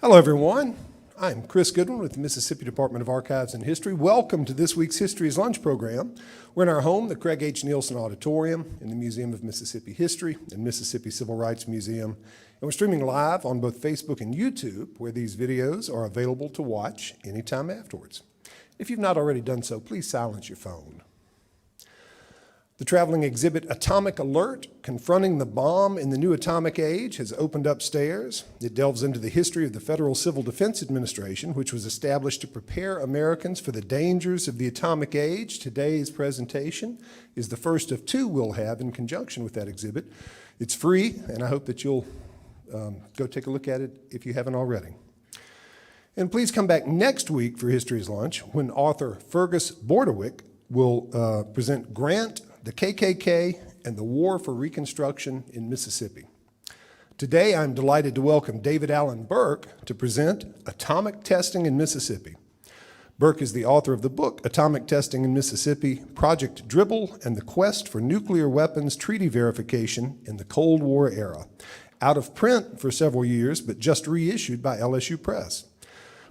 Hello, everyone. I'm Chris Goodwin with the Mississippi Department of Archives and History. Welcome to this week's History is Lunch program. We're in our home, the Craig H. Nielsen Auditorium in the Museum of Mississippi History and Mississippi Civil Rights Museum. And we're streaming live on both Facebook and YouTube, where these videos are available to watch anytime afterwards. If you've not already done so, please silence your phone. The traveling exhibit Atomic Alert, Confronting the Bomb in the New Atomic Age, has opened upstairs. It delves into the history of the Federal Civil Defense Administration, which was established to prepare Americans for the dangers of the atomic age. Today's presentation is the first of two we'll have in conjunction with that exhibit. It's free, and I hope that you'll go take a look at it if you haven't already. And please come back next week for History's Lunch, when author Fergus Bordewick will present Grant, the KKK, and the War for Reconstruction in Mississippi. Today, I'm delighted to welcome David Allen Burke to present Atomic Testing in Mississippi. Burke is the author of the book, Atomic Testing in Mississippi, Project Dribble and the Quest for Nuclear Weapons Treaty Verification in the Cold War Era. Out of print for several years, but just reissued by LSU Press.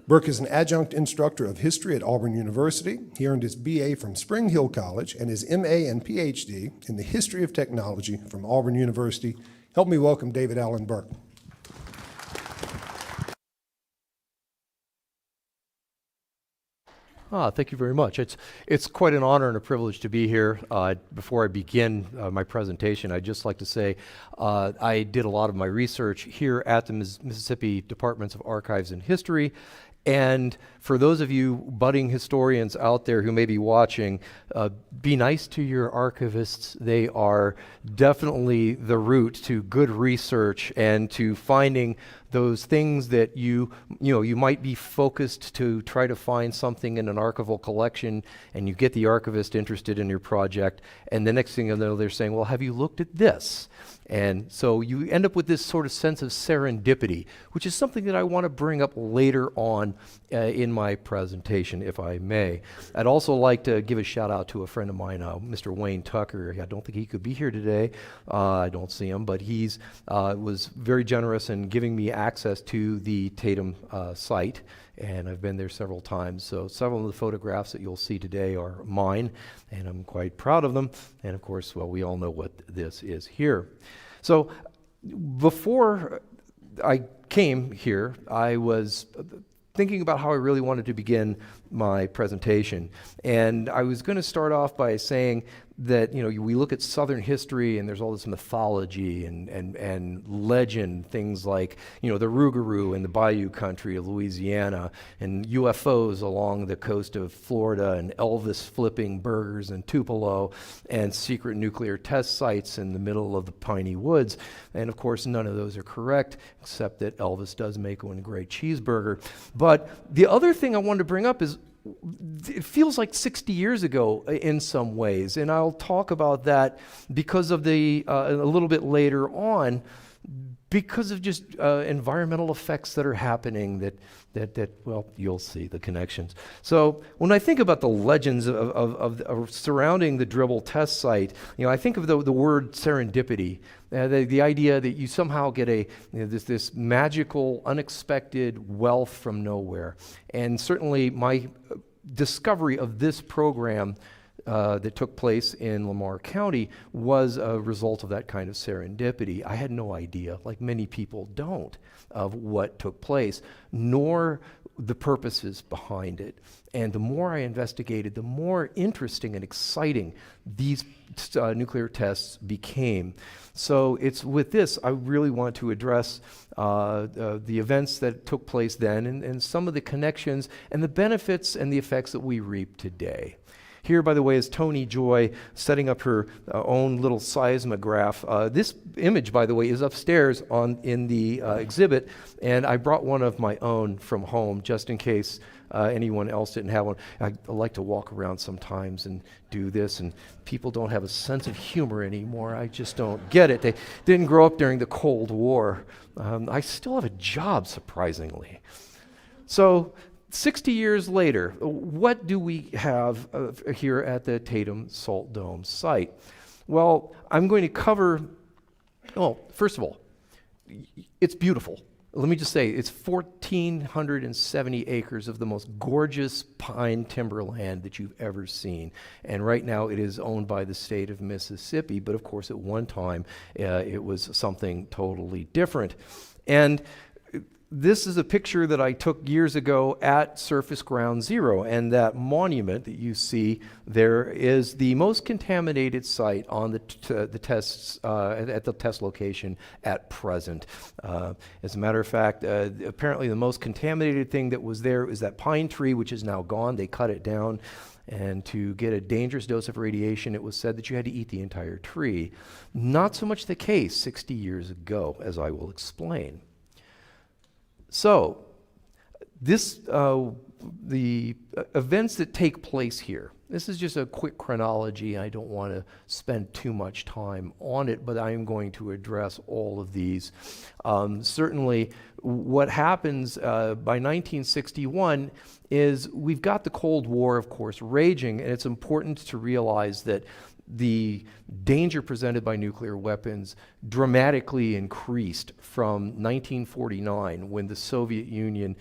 Burke is an adjunct instructor of history at Auburn University. He earned his BA from Spring Hill College and his MA and PhD in the history of technology from Auburn University. Help me welcome David Allen Burke. Thank you very much. It's quite an honor and a privilege to be here. Before I begin my presentation, I'd just like to say I did a lot of my research here at the Mississippi Departments of Archives and History. And for those of you budding historians out there who may be watching, be nice to your archivists. They are definitely the route to good research and to finding those things that you might be focused to try to find something in an archival collection, and you get the archivist interested in your project, and the next thing you know, they're saying, well, have you looked at this? And so you end up with this sort of sense of serendipity, which is something that I want to bring up later on in my presentation, if I may. I'd also like to give a shout out to a friend of mine, Mr. Wayne Tucker. I don't think he could be here today. I don't see him, but he's was very generous in giving me access to the Tatum site, and I've been there several times. So several of the photographs that you'll see today are mine, and I'm quite proud of them. And of course, well, we all know what this is here. So before I came here, I was thinking about how I really wanted to begin my presentation. And I was going to start off by saying that, we look at Southern history and there's all this mythology and legend, things like, the Rougarou in the Bayou country of Louisiana, and UFOs along the coast of Florida, and Elvis flipping burgers in Tupelo, and secret nuclear test sites in the middle of the piney woods. And of course, none of those are correct, except that Elvis does make one great cheeseburger. But the other thing I wanted to bring up is, it feels like 60 years ago in some ways, and I'll talk about that because of a little bit later on, because of just environmental effects that are happening that well, you'll see the connections. So when I think about the legends of surrounding the Dribble test site, I think of the word serendipity, the idea that you somehow get this magical, unexpected wealth from nowhere. And certainly my discovery of this program that took place in Lamar County was a result of that kind of serendipity. I had no idea, like many people don't, of what took place, nor the purposes behind it. And the more I investigated, the more interesting and exciting these nuclear tests became. So it's with this, I really want to address the events that took place then and some of the connections and the benefits and the effects that we reap today. Here, by the way, is Tony Joy setting up her own little seismograph. This image, by the way, is upstairs in the exhibit, and I brought one of my own from home just in case anyone else didn't have one. I like to walk around sometimes and do this, and people don't have a sense of humor anymore. I just don't get it. They didn't grow up during the Cold War. I still have a job, surprisingly. So 60 years later, what do we have here at the Tatum Salt Dome site? Well, I'm going to cover, first of all, it's beautiful. Let me just say, it's 1,470 acres of the most gorgeous pine timberland that you've ever seen. And right now it is owned by the state of Mississippi, but of course at one time it was something totally different. And this is a picture that I took years ago at Surface Ground Zero, and that monument that you see there is the most contaminated site on the tests at the test location at present. As a matter of fact, apparently the most contaminated thing that was there is that pine tree, which is now gone. They cut it down, and to get a dangerous dose of radiation, it was said that you had to eat the entire tree. Not so much the case 60 years ago, as I will explain. So, the events that take place here, this is just a quick chronology. I don't want to spend too much time on it, but I am going to address all of these. Certainly, what happens by 1961 is we've got the Cold War, of course, raging, and it's important to realize that the danger presented by nuclear weapons dramatically increased from 1949, when the Soviet Union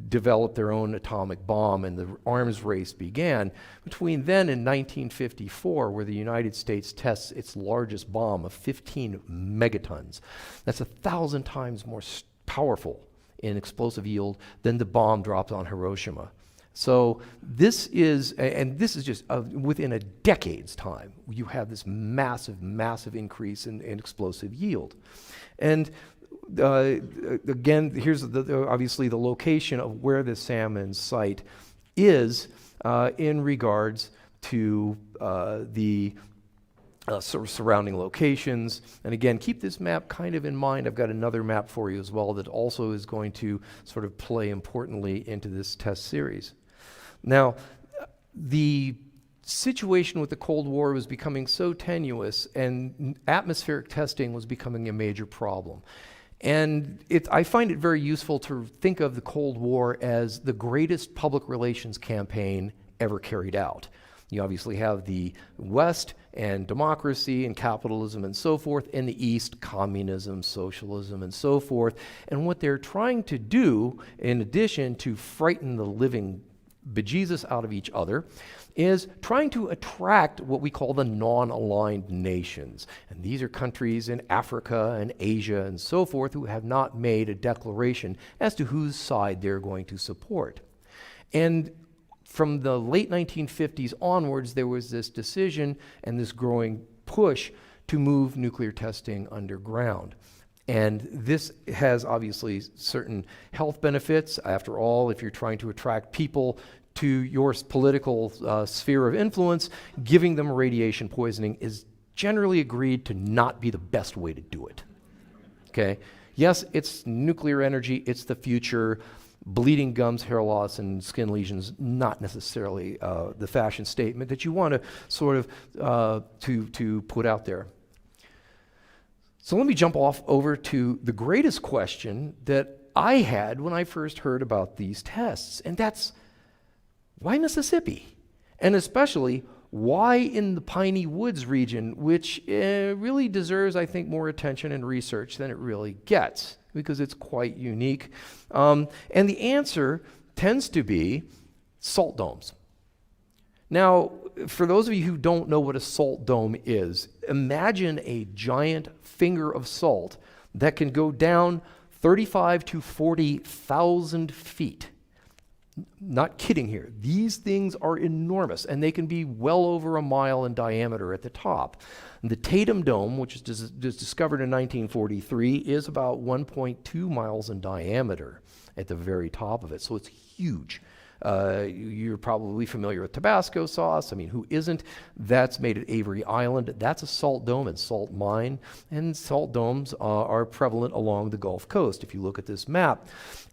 developed their own atomic bomb and the arms race began, between then and 1954, where the United States tests its largest bomb of 15 megatons. That's 1,000 times more powerful in explosive yield than the bomb dropped on Hiroshima. So this is, and this is just within a decade's time, you have this massive, massive increase in explosive yield. And again, here's obviously the location of where the salmon site is in regards to the surrounding locations. And again, keep this map kind of in mind. I've got another map for you as well that also is going to sort of play importantly into this test series. Now, the situation with the Cold War was becoming so tenuous, and atmospheric testing was becoming a major problem. And I find it very useful to think of the Cold War as the greatest public relations campaign ever carried out. You obviously have the West and democracy and capitalism and so forth, in the East, communism, socialism, and so forth. And what they're trying to do, in addition to frighten the living bejesus out of each other, is trying to attract what we call the non-aligned nations. And these are countries in Africa and Asia and so forth who have not made a declaration as to whose side they're going to support. And from the late 1950s onwards, there was this decision and this growing push to move nuclear testing underground. And this has obviously certain health benefits. After all, if you're trying to attract people to your political sphere of influence, giving them radiation poisoning is generally agreed to not be the best way to do it. Okay? Yes, it's nuclear energy, it's the future. Bleeding gums, hair loss, and skin lesions, not necessarily the fashion statement that you want to sort of to put out there. So let me jump off over to the greatest question that I had when I first heard about these tests, and that's, why Mississippi? And especially, why in the Piney Woods region, which really deserves, I think, more attention and research than it really gets, because it's quite unique. And the answer tends to be salt domes. Now, for those of you who don't know what a salt dome is, imagine a giant finger of salt that can go down 35 to 40,000 feet. Not kidding here. These things are enormous, and they can be well over a mile in diameter at the top. And the Tatum Dome, which was discovered in 1943, is about 1.2 miles in diameter at the very top of it, so it's huge. You're probably familiar with Tabasco sauce. I mean, who isn't? That's made at Avery Island. That's a salt dome and salt mine, and salt domes are prevalent along the Gulf Coast if you look at this map.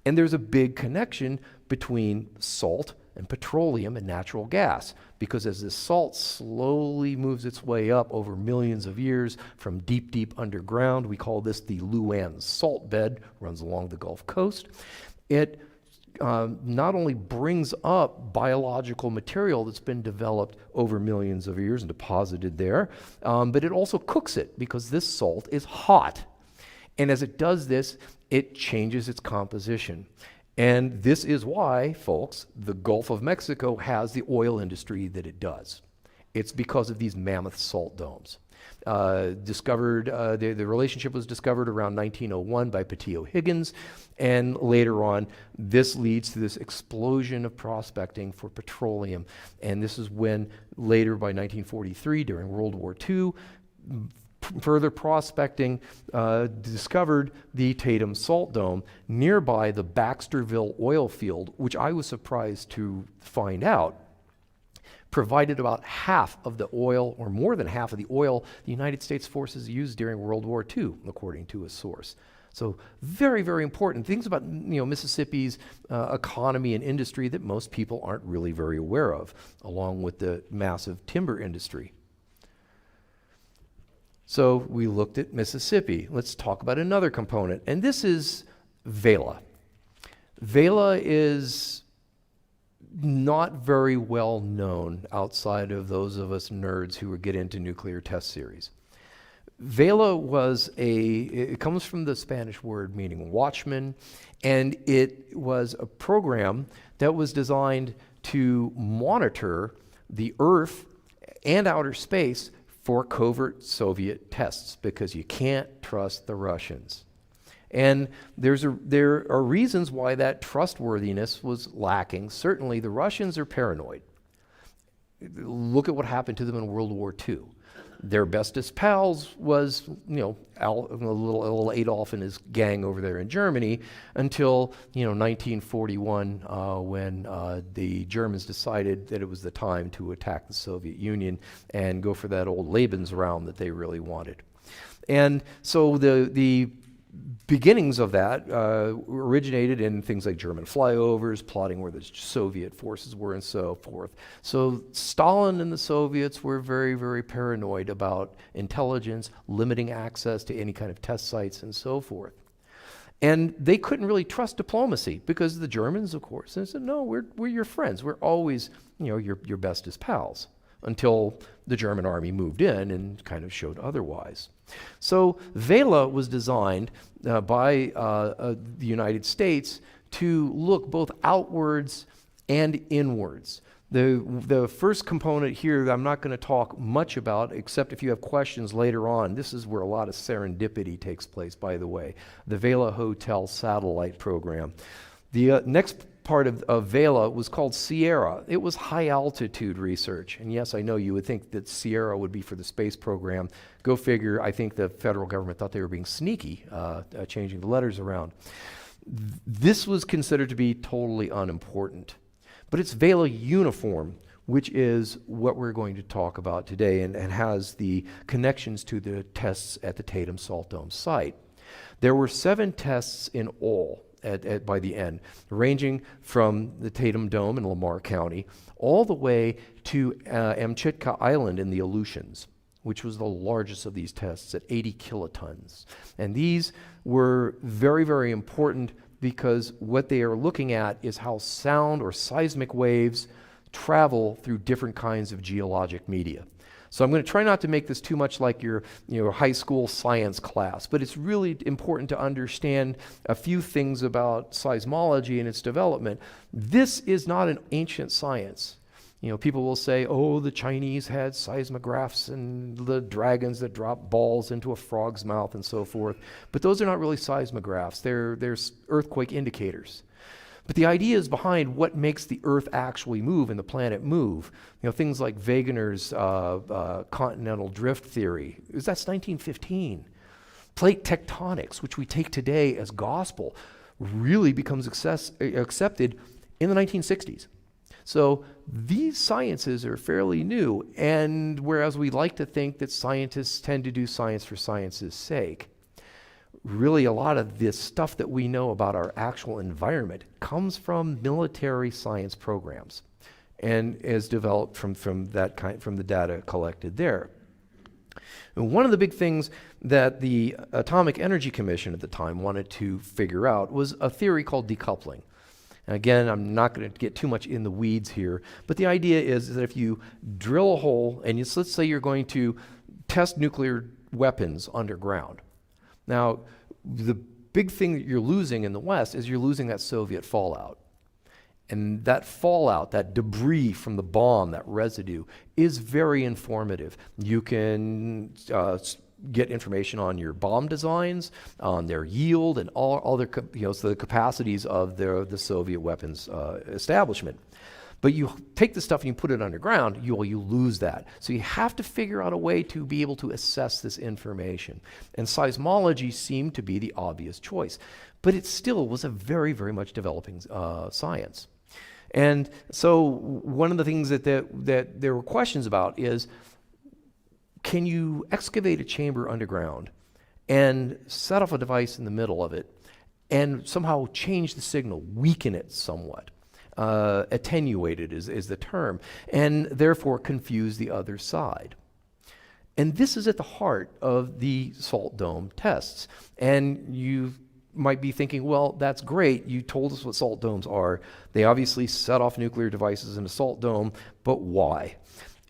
And there's a big connection between salt and petroleum and natural gas, because as this salt slowly moves its way up over millions of years from deep, deep underground, we call this the Luan salt bed, runs along the Gulf Coast. It not only brings up biological material that's been developed over millions of years and deposited there, but it also cooks it, because this salt is hot. And as it does this, it changes its composition. And this is why, folks, the Gulf of Mexico has the oil industry that it does. It's because of these mammoth salt domes. The relationship was discovered around 1901 by Patillo Higgins, and later on, this leads to this explosion of prospecting for petroleum. And this is when, later by 1943, during World War II, further prospecting discovered the Tatum Salt Dome nearby the Baxterville oil field, which I was surprised to find out provided about half of the oil, or more than half of the oil, the United States forces used during World War II, according to a source. So very, very important things about Mississippi's economy and industry that most people aren't really very aware of, along with the massive timber industry. So we looked at Mississippi. Let's talk about another component, and this is Vela. Vela is not very well known outside of those of us nerds who would get into nuclear test series. Vela it comes from the Spanish word meaning watchman, and it was a program that was designed to monitor the Earth and outer space for covert Soviet tests, because you can't trust the Russians. And there are reasons why that trustworthiness was lacking. Certainly, the Russians are paranoid. Look at what happened to them in World War II. Their bestest pals was, little Adolf and his gang over there in Germany, until 1941, when the Germans decided that it was the time to attack the Soviet Union and go for that old Lebensraum that they really wanted. And so the beginnings of that originated in things like German flyovers, plotting where the Soviet forces were, and so forth. So Stalin and the Soviets were very, very paranoid about intelligence, limiting access to any kind of test sites, and so forth. And they couldn't really trust diplomacy, because the Germans, of course, they said, no, we're your friends. We're always, your bestest pals, until the German army moved in and kind of showed otherwise. So Vela was designed by the United States to look both outwards and inwards. The first component here that I'm not going to talk much about, except if you have questions later on. This is where a lot of serendipity takes place, by the way. The Vela Hotel satellite program. The next part of Vela was called Sierra. It was high altitude research. And yes, I know you would think that Sierra would be for the space program. Go figure. I think the federal government thought they were being sneaky, changing the letters around. This was considered to be totally unimportant. But it's Vela Uniform, which is what we're going to talk about today, and has the connections to the tests at the Tatum Salt Dome site. There were 7 tests in all by the end, ranging from the Tatum Dome in Lamar County all the way to Amchitka Island in the Aleutians, which was the largest of these tests at 80 kilotons. And these were very, very important, because what they are looking at is how sound or seismic waves travel through different kinds of geologic media. So I'm going to try not to make this too much like your high school science class, but it's really important to understand a few things about seismology and its development. This is not an ancient science. People will say, oh, the Chinese had seismographs and the dragons that drop balls into a frog's mouth and so forth. But those are not really seismographs. They're earthquake indicators. But the ideas behind what makes the Earth actually move and the planet move, things like Wegener's continental drift theory, that's 1915. Plate tectonics, which we take today as gospel, really becomes accepted in the 1960s. So these sciences are fairly new, and whereas we like to think that scientists tend to do science for science's sake, really a lot of this stuff that we know about our actual environment comes from military science programs and is developed from the data collected there. And one of the big things that the Atomic Energy Commission at the time wanted to figure out was a theory called decoupling. And again, I'm not going to get too much in the weeds here, but the idea is that if you drill a hole, and let's say you're going to test nuclear weapons underground. Now, the big thing that you're losing in the West is you're losing that Soviet fallout. And that fallout, that debris from the bomb, that residue, is very informative. You can get information on your bomb designs, on their yield, and all their, so the capacities of the Soviet weapons establishment. But you take the stuff and you put it underground, you lose that. So you have to figure out a way to be able to assess this information. And seismology seemed to be the obvious choice. But it still was a very, very much developing science. And so one of the things that there were questions about is, can you excavate a chamber underground and set off a device in the middle of it and somehow change the signal, weaken it somewhat? Attenuated is the term, and therefore confuse the other side. And this is at the heart of the Salt Dome tests. And you might be thinking, well, that's great. You told us what salt domes are. They obviously set off nuclear devices in a salt dome, but why?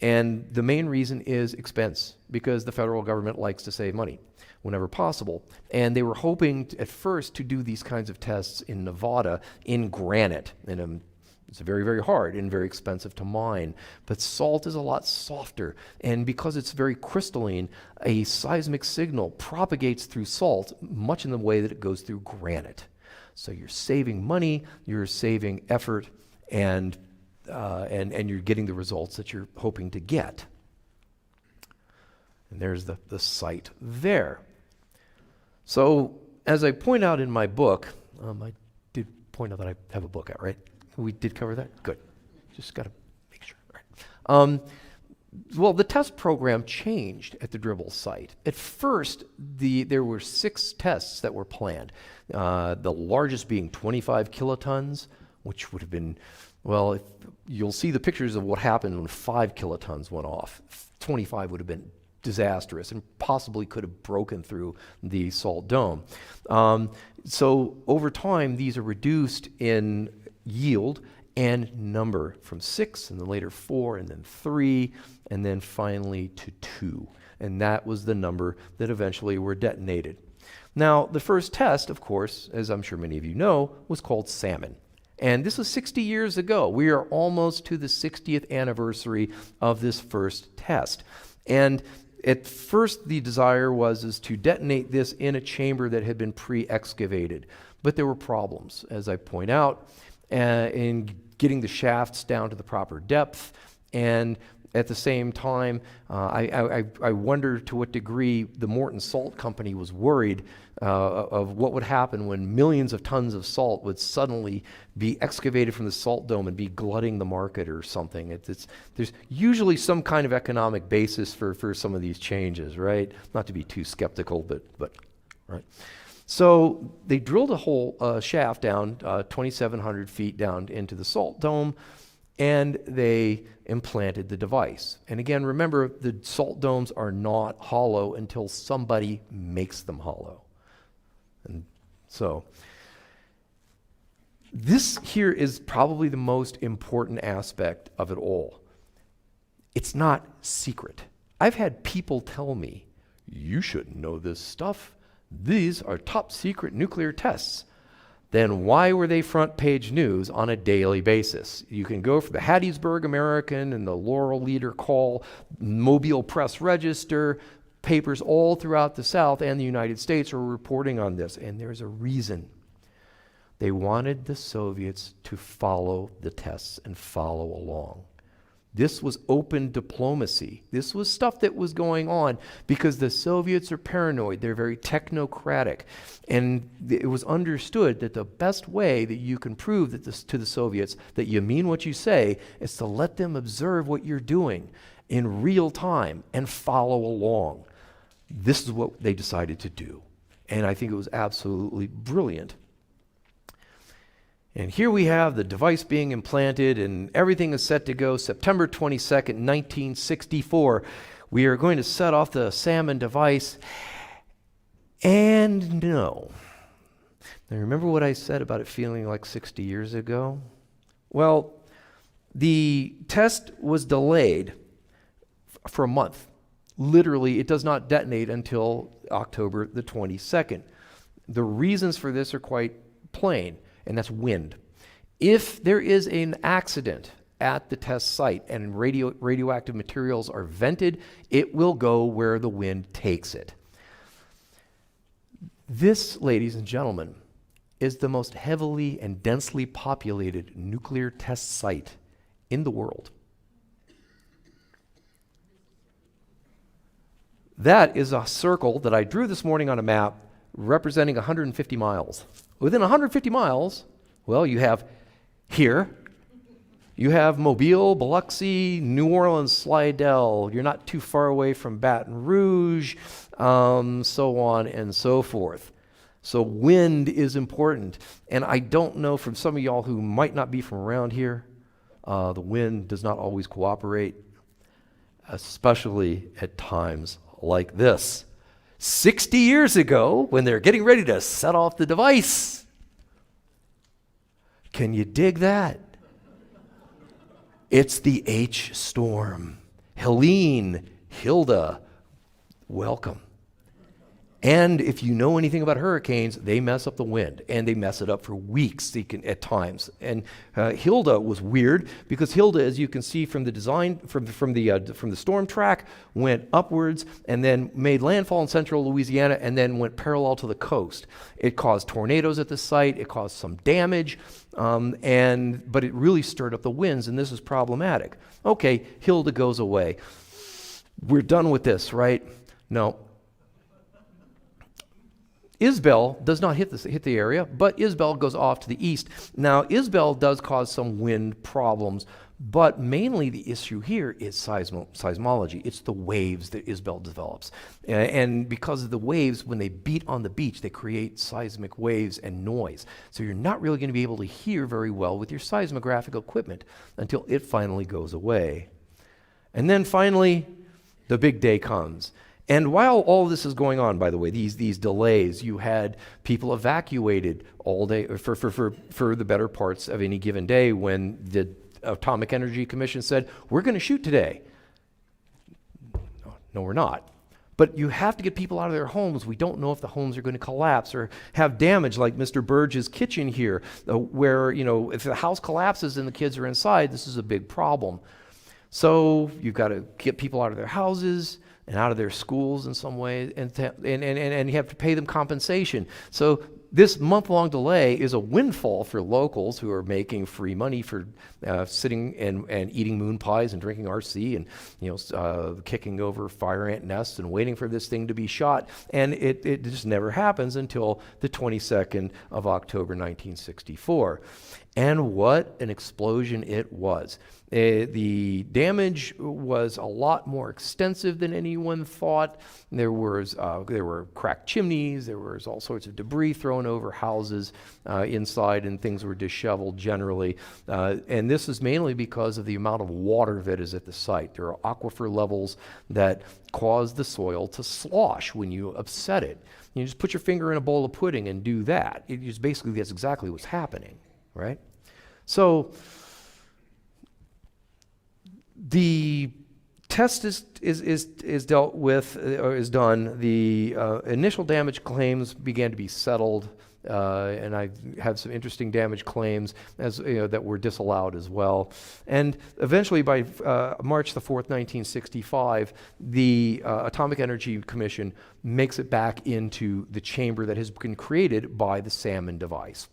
And the main reason is expense, because the federal government likes to save money whenever possible. And they were hoping at first to do these kinds of tests in Nevada in granite. And it's very, very hard and very expensive to mine. But salt is a lot softer. And because it's very crystalline, a seismic signal propagates through salt much in the way that it goes through granite. So you're saving money, you're saving effort, and you're getting the results that you're hoping to get. And there's the site there. So as I point out in my book, I did point out that I have a book out, right? We did cover that? Good. Just got to make sure. All right. Well, the test program changed at the Dribble site. At first, there were 6 tests that were planned, the largest being 25 kilotons, which would have been, well, you'll see the pictures of what happened when 5 kilotons went off. 25 would have been disastrous and possibly could have broken through the Salt Dome. So over time, these are reduced in yield and number from 6, and then later 4, and then 3, and then finally to 2. And that was the number that eventually were detonated. Now, the first test, of course, as I'm sure many of you know, was called Salmon. And this was 60 years ago. We are almost to the 60th anniversary of this first test. And at first, the desire was to detonate this in a chamber that had been pre-excavated. But there were problems, as I point out, in getting the shafts down to the proper depth. And at the same time, I wonder to what degree the Morton Salt Company was worried of what would happen when millions of tons of salt would suddenly be excavated from the Salt Dome and be glutting the market or something. There's usually some kind of economic basis for some of these changes, right? Not to be too skeptical, but right. So they drilled a whole shaft down 2,700 feet down into the Salt Dome, and they implanted the device. And again, remember, the salt domes are not hollow until somebody makes them hollow. And so this here is probably the most important aspect of it all. It's not secret. I've had people tell me, you shouldn't know this stuff. These are top secret nuclear tests. Then why were they front page news on a daily basis? You can go for the Hattiesburg American and the Laurel Leader Call, Mobile Press Register, papers all throughout the South and the United States are reporting on this, and there's a reason. They wanted the Soviets to follow the tests and follow along. This was open diplomacy. This was stuff that was going on because the Soviets are paranoid. They're very technocratic. And it was understood that the best way that you can prove that to the Soviets that you mean what you say is to let them observe what you're doing in real time and follow along. This is what they decided to do. And I think it was absolutely brilliant. And here we have the device being implanted, and everything is set to go. September 22nd, 1964, we are going to set off the Salmon device. And no. Now, remember what I said about it feeling like 60 years ago? Well, the test was delayed for a month. Literally, it does not detonate until October the 22nd. The reasons for this are quite plain, and that's wind. If there is an accident at the test site and radioactive materials are vented, it will go where the wind takes it. This, ladies and gentlemen, is the most heavily and densely populated nuclear test site in the world. That is a circle that I drew this morning on a map representing 150 miles. Within 150 miles, well, you have here, you have Mobile, Biloxi, New Orleans, Slidell. You're not too far away from Baton Rouge, so on and so forth. So wind is important. And I don't know, from some of y'all who might not be from around here, the wind does not always cooperate, especially at times like this. 60 years ago, when they're getting ready to set off the device. Can you dig that? It's the H storm. Helene, Hilda, welcome. And if you know anything about hurricanes, they mess up the wind, and they mess it up for weeks at times. And Hilda was weird because Hilda, as you can see from the design, from the storm track, went upwards and then made landfall in central Louisiana and then went parallel to the coast. It caused tornadoes at the site. It caused some damage, but it really stirred up the winds, and this is problematic. Okay, Hilda goes away. We're done with this, right? No. Isabel does not hit the area, but Isabel goes off to the east. Now, Isabel does cause some wind problems, but mainly the issue here is seismology. It's the waves that Isabel develops. And because of the waves, when they beat on the beach, they create seismic waves and noise. So you're not really going to be able to hear very well with your seismographic equipment until it finally goes away. And then finally, the big day comes. And while all this is going on, by the way, these delays, you had people evacuated all day for the better parts of any given day when the Atomic Energy Commission said, we're going to shoot today. No, we're not. But you have to get people out of their homes. We don't know if the homes are going to collapse or have damage like Mr. Burge's kitchen here, where, if the house collapses and the kids are inside, this is a big problem. So you've got to get people out of their houses and out of their schools in some way, and you have to pay them compensation. So this month-long delay is a windfall for locals who are making free money for sitting and eating moon pies and drinking RC and kicking over fire ant nests and waiting for this thing to be shot. And it just never happens until the 22nd of October 1964. And what an explosion it was. The damage was a lot more extensive than anyone thought. There were cracked chimneys, there was all sorts of debris thrown over houses inside, and things were disheveled generally. And this is mainly because of the amount of water that is at the site. There are aquifer levels that cause the soil to slosh when you upset it. You just put your finger in a bowl of pudding and do that. That's exactly what's happening, right? So the test is dealt with, or is done. The initial damage claims began to be settled, and I have some interesting damage claims that were disallowed as well. And eventually, by March the 4th, 1965, the Atomic Energy Commission makes it back into the chamber that has been created by the Salmon device.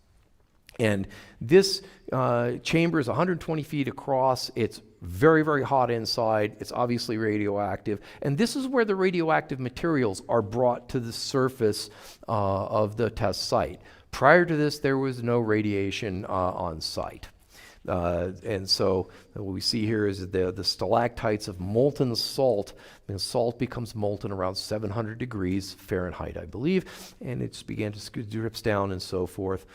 And this chamber is 120 feet across. It's very, very hot inside. It's obviously radioactive. And this is where the radioactive materials are brought to the surface of the test site. Prior to this, there was no radiation on site. And so what we see here is the stalactites of molten salt. And salt becomes molten around 700 degrees Fahrenheit, I believe. And it just began to drips down and so forth.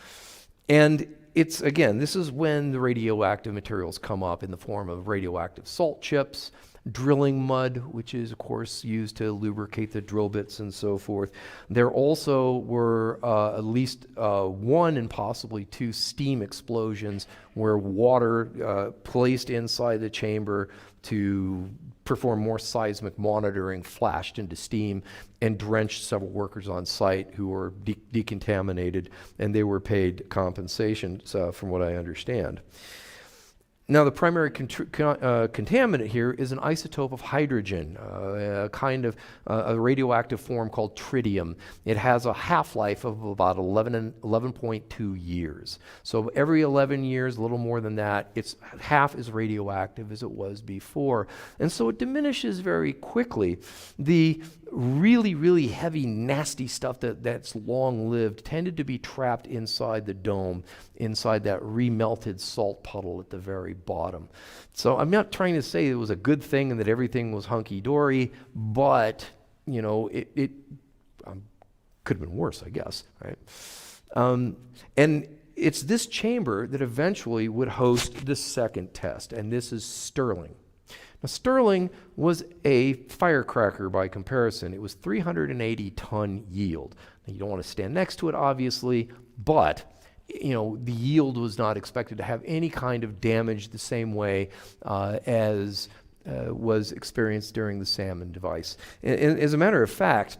And this is when the radioactive materials come up in the form of radioactive salt chips, drilling mud, which is, of course, used to lubricate the drill bits and so forth. There also were at least one and possibly two steam explosions where water placed inside the chamber to perform more seismic monitoring, flashed into steam, and drenched several workers on site who were decontaminated, and they were paid compensation, from what I understand. Now, the primary contaminant here is an isotope of hydrogen, a kind of a radioactive form called tritium. It has a half-life of about 11.2 years. So every 11 years, a little more than that, it's half as radioactive as it was before. And so it diminishes very quickly. The really, really heavy, nasty stuff that's long-lived tended to be trapped inside the dome, inside that remelted salt puddle at the very bottom. So I'm not trying to say it was a good thing and that everything was hunky-dory, but, you know, it could have been worse, I guess, right? And it's this chamber that eventually would host the second test, and this is Sterling. Now, Sterling was a firecracker by comparison. It was 380-ton yield. Now, you don't want to stand next to it, obviously, but you know, the yield was not expected to have any kind of damage the same way as was experienced during the salmon device. And as a matter of fact,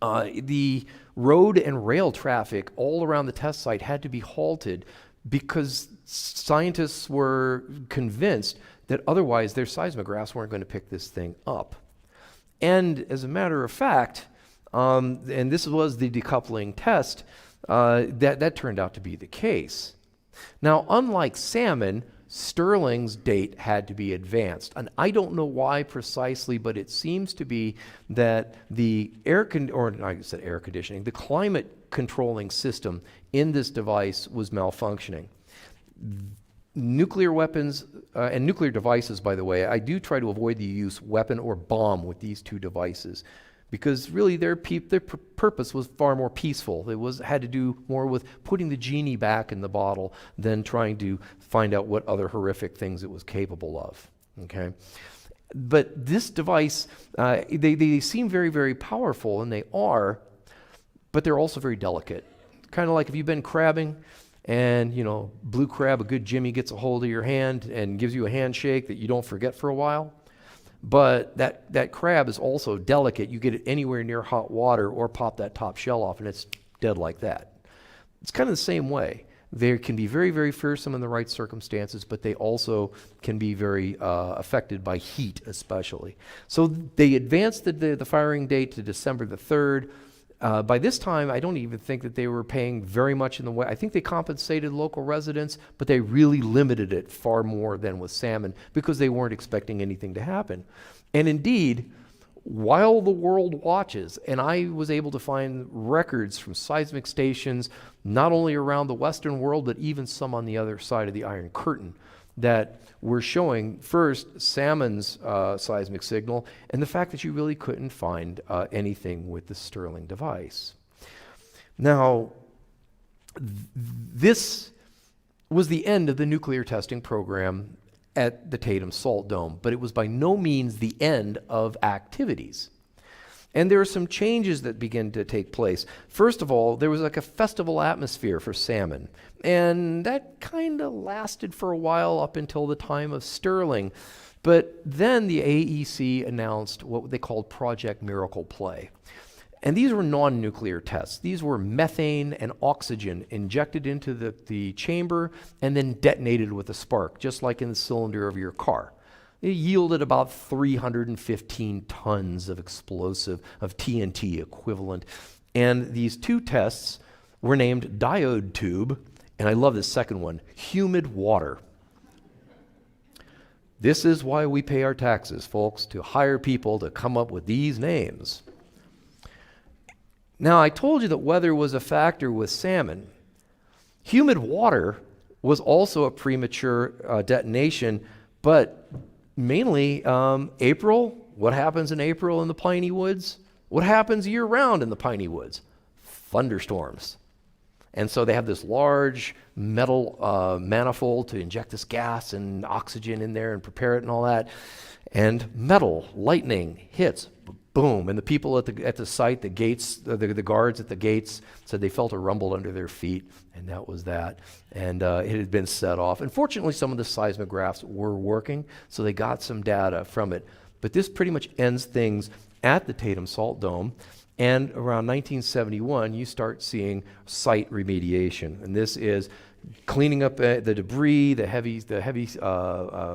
the road and rail traffic all around the test site had to be halted because scientists were convinced that otherwise their seismographs weren't going to pick this thing up. And as a matter of fact, and this was the decoupling test, that turned out to be the case. Now, unlike salmon, Sterling's date had to be advanced. And I don't know why precisely, but it seems to be that the the climate controlling system in this device was malfunctioning. Nuclear weapons and nuclear devices, by the way, I do try to avoid the use weapon or bomb with these two devices because really their purpose was far more peaceful. It had to do more with putting the genie back in the bottle than trying to find out what other horrific things it was capable of. Okay, but this device, they seem very, very powerful, and they are, but they're also very delicate. Kind of like if you've been crabbing, and, you know, blue crab, a good Jimmy gets a hold of your hand and gives you a handshake that you don't forget for a while. But that crab is also delicate. You get it anywhere near hot water or pop that top shell off and it's dead like that. It's kind of the same way. They can be very, very fearsome in the right circumstances, but they also can be very affected by heat especially. So they advanced the firing date to December the 3rd. By this time, I don't even think that they were paying very much in the way. I think they compensated local residents, but they really limited it far more than with salmon because they weren't expecting anything to happen. And indeed, while the world watches, and I was able to find records from seismic stations, not only around the Western world, but even some on the other side of the Iron Curtain, that were showing first salmon's seismic signal and the fact that you really couldn't find anything with the Sterling device. Now, this was the end of the nuclear testing program at the Tatum Salt Dome, but it was by no means the end of activities. And there are some changes that begin to take place. First of all, there was like a festival atmosphere for salmon. And that kind of lasted for a while up until the time of Sterling. But then the AEC announced what they called Project Miracle Play. And these were non-nuclear tests. These were methane and oxygen injected into the chamber and then detonated with a spark, just like in the cylinder of your car. It yielded about 315 tons of explosive, of TNT equivalent. And these two tests were named diode tube, and I love this second one, humid water. This is why we pay our taxes, folks, to hire people to come up with these names. Now, I told you that weather was a factor with salmon. Humid water was also a premature detonation, but mainly April. What happens in April in the piney woods? What happens year-round in the piney woods? Thunderstorms. And so they have this large metal manifold to inject this gas and oxygen in there and prepare it and all that. And metal, lightning hits, boom. And the people at the site, the gates, the guards at the gates said they felt a rumble under their feet, and that was that. And it had been set off. And fortunately, some of the seismographs were working, so they got some data from it. But this pretty much ends things at the Tatum Salt Dome. And around 1971, you start seeing site remediation. And this is cleaning up the debris, the heavy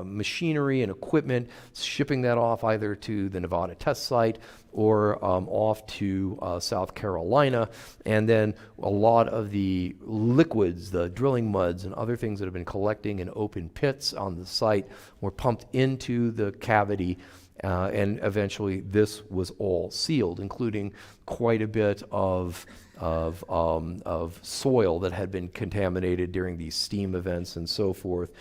machinery and equipment, shipping that off either to the Nevada test site or off to South Carolina. And then a lot of the liquids, the drilling muds and other things that have been collecting in open pits on the site were pumped into the cavity. And eventually this was all sealed, including quite a bit of soil that had been contaminated during these steam events and so forth.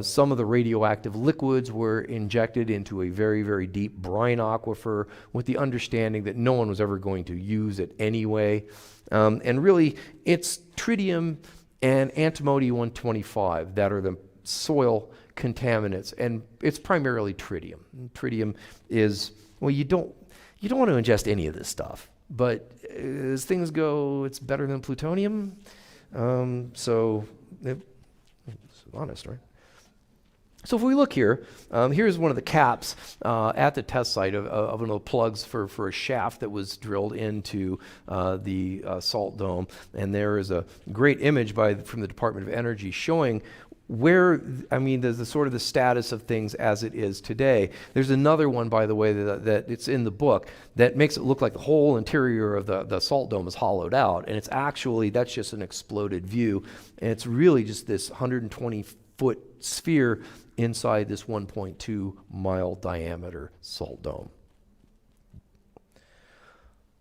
Some of the radioactive liquids were injected into a very, very deep brine aquifer with the understanding that no one was ever going to use it anyway. And really, it's tritium and antimony-125 that are the soil contaminants, and it's primarily tritium. Tritium is, well, you don't want to ingest any of this stuff, but as things go, it's better than plutonium. It's honest, right? So if we look here, here's one of the caps at the test site of one of the plugs for a shaft that was drilled into the Salt Dome, and there is a great image from the Department of Energy showing the sort of the status of things as it is today. There's another one, by the way, that it's in the book that makes it look like the whole interior of the Salt Dome is hollowed out, and that's just an exploded view, and it's really just this 120-foot sphere inside this 1.2-mile diameter Salt Dome.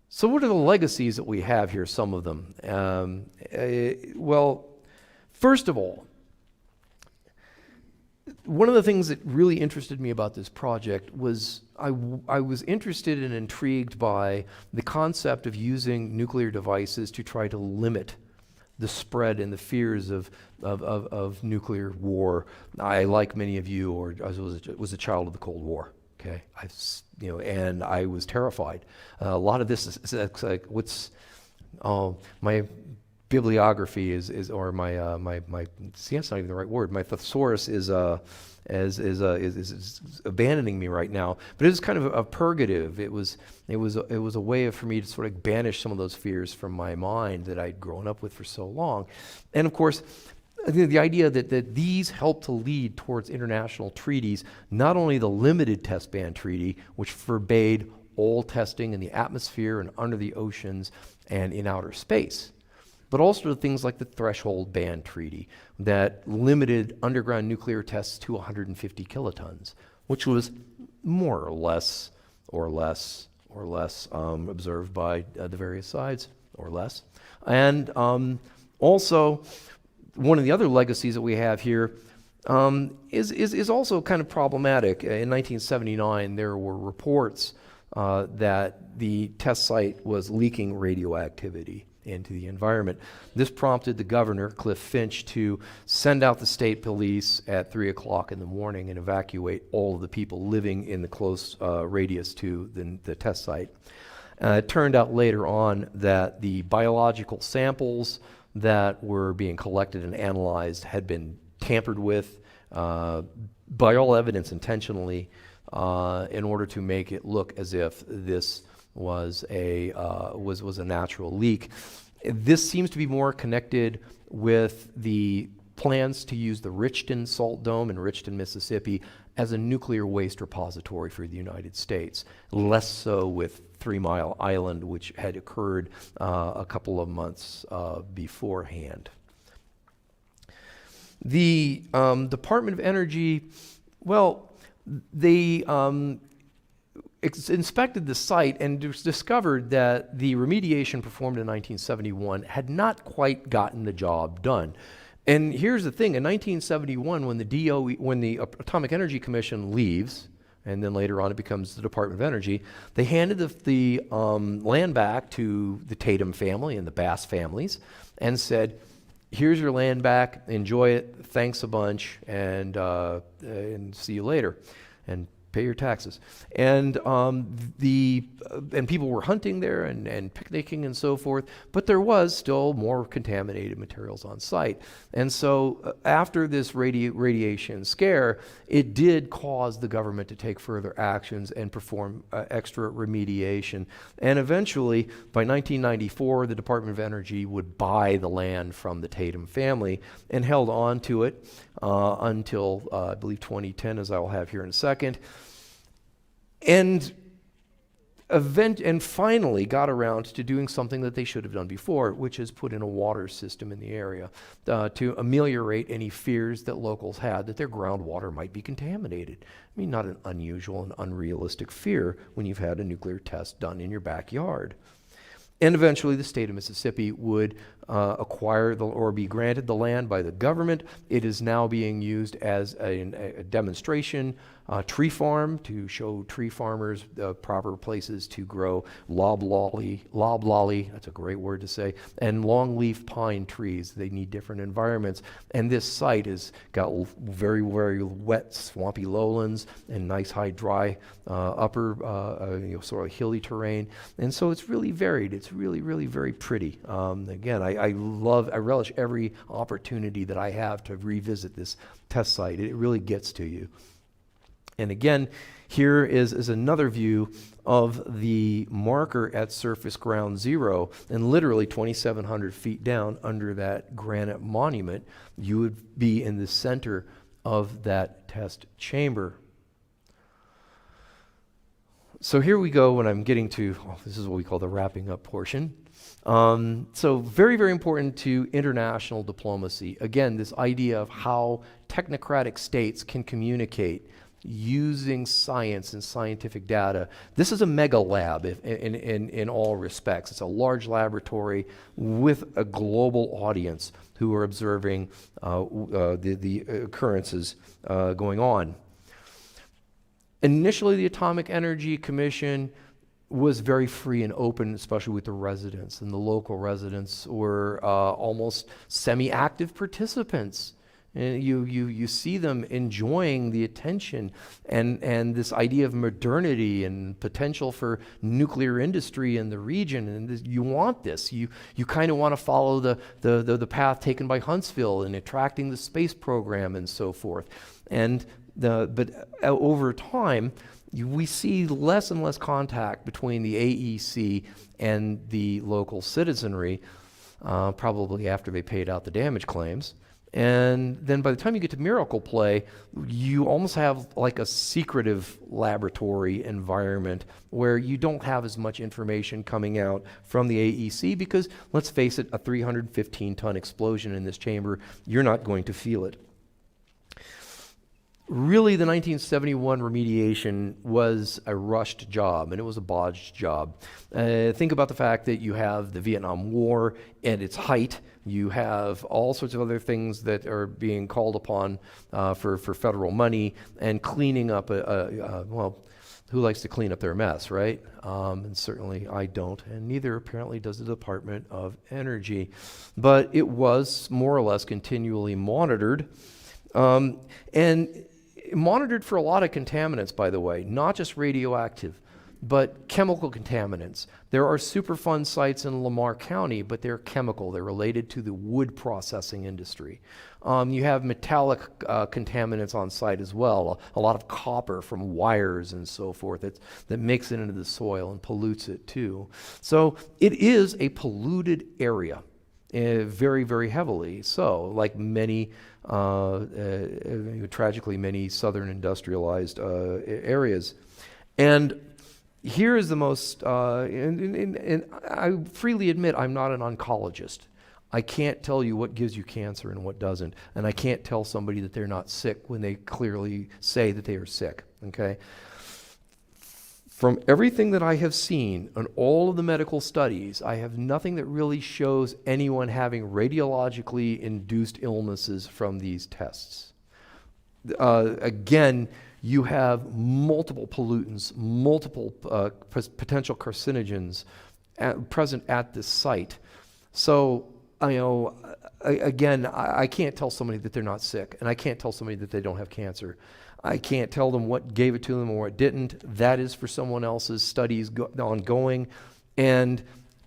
So what are the legacies that we have here, some of them? First of all, one of the things that really interested me about this project was I was interested and intrigued by the concept of using nuclear devices to try to limit the spread and the fears of nuclear war. I, like many of you, was a child of the Cold War. Okay, and I was terrified. A lot of this is like my bibliography or my see, that's not even the right word. My thesaurus is abandoning me right now. But it was kind of a purgative. It was a way for me to sort of banish some of those fears from my mind that I'd grown up with for so long. And of course, the idea that these help to lead towards international treaties, not only the limited test ban treaty, which forbade all testing in the atmosphere and under the oceans and in outer space, but also things like the Threshold Ban Treaty that limited underground nuclear tests to 150 kilotons, which was more or less observed by the various sides, or less. And also, one of the other legacies that we have here is also kind of problematic. In 1979, there were reports that the test site was leaking radioactivity into the environment. This prompted the governor, Cliff Finch, to send out the state police at 3 o'clock in the morning and evacuate all of the people living in the close radius to the test site. It turned out later on that the biological samples that were being collected and analyzed had been tampered with by all evidence intentionally in order to make it look as if this was a natural leak. This seems to be more connected with the plans to use the Richton Salt Dome in Richton, Mississippi as a nuclear waste repository for the United States, less so with 3 Mile Island, which had occurred a couple of months beforehand. The Department of Energy, they inspected the site and discovered that the remediation performed in 1971 had not quite gotten the job done. And here's the thing: in 1971, when the Atomic Energy Commission leaves, and then later on it becomes the Department of Energy, they handed the land back to the Tatum family and the Bass families, and said, "Here's your land back. Enjoy it. Thanks a bunch, and see you later." And pay your taxes. And and people were hunting there and picnicking and so forth, but there was still more contaminated materials on site. And so after this radiation scare, it did cause the government to take further actions and perform extra remediation. And eventually, by 1994, the Department of Energy would buy the land from the Tatum family and held on to it until, I believe, 2010, as I will have here in a second. And finally got around to doing something that they should have done before, which is put in a water system in the area to ameliorate any fears that locals had that their groundwater might be contaminated. I mean, not an unusual and unrealistic fear when you've had a nuclear test done in your backyard. And eventually the state of Mississippi would acquire or be granted the land by the government. It is now being used as a demonstration tree farm to show tree farmers the proper places to grow loblolly, that's a great word to say, and longleaf pine trees. They need different environments. And this site has got very, very wet, swampy lowlands and nice high, dry upper, sort of hilly terrain. And so it's really varied. It's really, really very pretty. Again, I relish every opportunity that I have to revisit this test site. It really gets to you. And again, here is another view of the marker at surface ground zero, and literally 2,700 feet down under that granite monument, you would be in the center of that test chamber. So here we go when I'm getting to, this is what we call the wrapping up portion. So very, very important to international diplomacy. Again, this idea of how technocratic states can communicate using science and scientific data. This is a mega lab in all respects. It's a large laboratory with a global audience who are observing the occurrences going on. Initially, the Atomic Energy Commission was very free and open, especially with the residents, and the local residents were almost semi-active participants. And you see them enjoying the attention and this idea of modernity and potential for nuclear industry in the region. And you want this. You kind of want to follow the path taken by Huntsville in attracting the space program and so forth. But over time, we see less and less contact between the AEC and the local citizenry, probably after they paid out the damage claims. And then by the time you get to Miracle Play, you almost have like a secretive laboratory environment where you don't have as much information coming out from the AEC because, let's face it, a 315-ton explosion in this chamber, you're not going to feel it. Really, the 1971 remediation was a rushed job, and it was a botched job. Think about the fact that you have the Vietnam War at its height. You have all sorts of other things that are being called upon for federal money and cleaning up well, who likes to clean up their mess, right? And certainly I don't, and neither apparently does the Department of Energy. But it was more or less continually monitored. And monitored for a lot of contaminants, by the way, not just radioactive, but chemical contaminants. There are Superfund sites in Lamar County, but they're chemical. They're related to the wood processing industry. You have metallic contaminants on site as well, a lot of copper from wires and so forth that makes it into the soil and pollutes it too. So it is a polluted area. Very, very heavily so, like many, tragically many southern industrialized areas. And here is the most, and I freely admit I'm not an oncologist. I can't tell you what gives you cancer and what doesn't, and I can't tell somebody that they're not sick when they clearly say that they are sick, okay? From everything that I have seen on all of the medical studies, I have nothing that really shows anyone having radiologically induced illnesses from these tests. Again, you have multiple pollutants, multiple potential carcinogens present at this site. So again, I can't tell somebody that they're not sick, and I can't tell somebody that they don't have cancer. I can't tell them what gave it to them or what didn't. That is for someone else's studies ongoing. And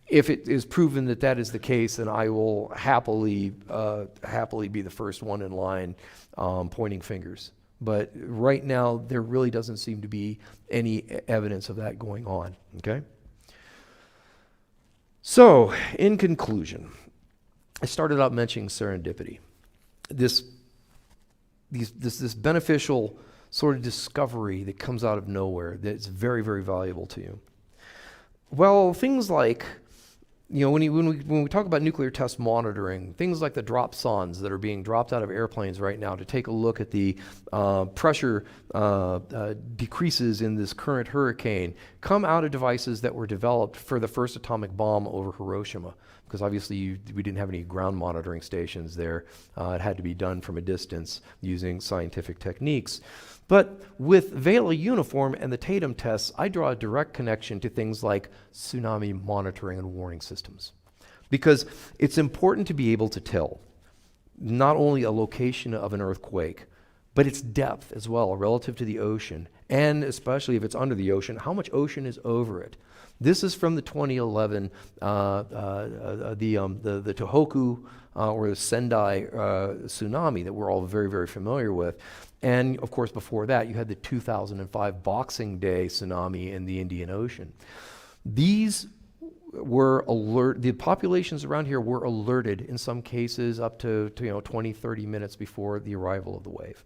if it is proven that that is the case, then I will happily be the first one in line pointing fingers. But right now, there really doesn't seem to be any evidence of that going on, okay? So, in conclusion, I started out mentioning serendipity. This beneficial sort of discovery that comes out of nowhere that's very, very valuable to you. Well, things like, when we talk about nuclear test monitoring, things like the dropsondes that are being dropped out of airplanes right now to take a look at the pressure decreases in this current hurricane come out of devices that were developed for the first atomic bomb over Hiroshima. Because obviously we didn't have any ground monitoring stations there. It had to be done from a distance using scientific techniques. But with Vela uniform and the Tatum tests, I draw a direct connection to things like tsunami monitoring and warning systems. Because it's important to be able to tell not only a location of an earthquake, but its depth as well relative to the ocean, and especially if it's under the ocean, how much ocean is over it. This is from the 2011, the Tohoku or the Sendai tsunami that we're all very, very familiar with. And of course, before that, you had the 2005 Boxing Day tsunami in the Indian Ocean. These were the populations around here were alerted in some cases up to 20, 30 minutes before the arrival of the wave.